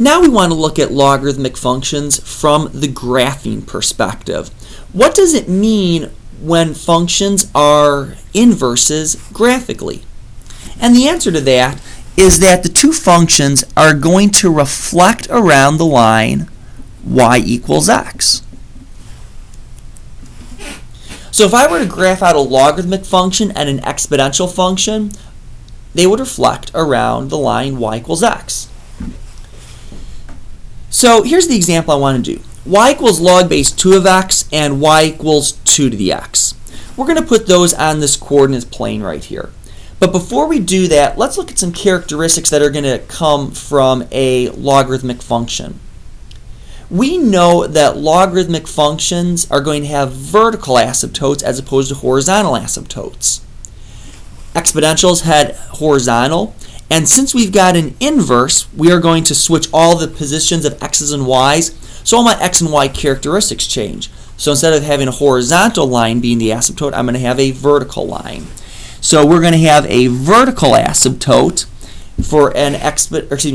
Now we want to look at logarithmic functions from the graphing perspective. What does it mean when functions are inverses graphically? And the answer to that is that the two functions are going to reflect around the line y equals x. So if I were to graph out a logarithmic function and an exponential function, they would reflect around the line y equals x. So here's the example I want to do. Y equals log base 2 of x and y equals 2 to the x. We're going to put those on this coordinate plane right here. But before we do that, let's look at some characteristics that are going to come from a logarithmic function. We know that logarithmic functions are going to have vertical asymptotes as opposed to horizontal asymptotes. Exponentials had horizontal, and since we've got an inverse, we are going to switch all the positions of x's and y's, so all my x and y characteristics change. So instead of having a horizontal line being the asymptote, I'm going to have a vertical line. So we're going to have a vertical asymptote for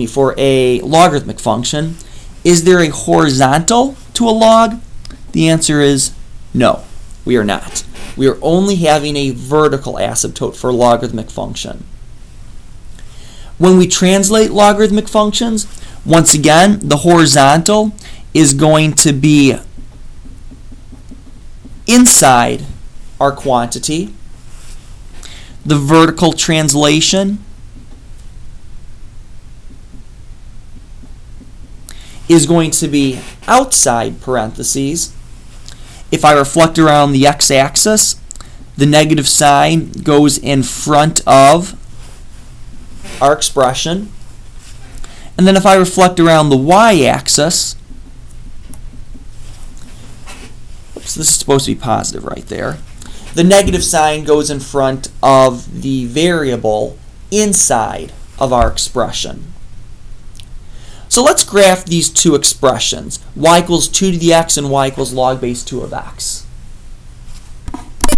for a logarithmic function. Is there a horizontal to a log? The answer is no, we are not. We are only having a vertical asymptote for a logarithmic function. When we translate logarithmic functions, once again, the horizontal is going to be inside our quantity. The vertical translation is going to be outside parentheses. If I reflect around the x-axis, the negative sign goes in front of our expression. And then if I reflect around the y-axis, oops, this is supposed to be positive right there. The negative sign goes in front of the variable inside of our expression. So let's graph these two expressions, y equals 2 to the x and y equals log base 2 of x.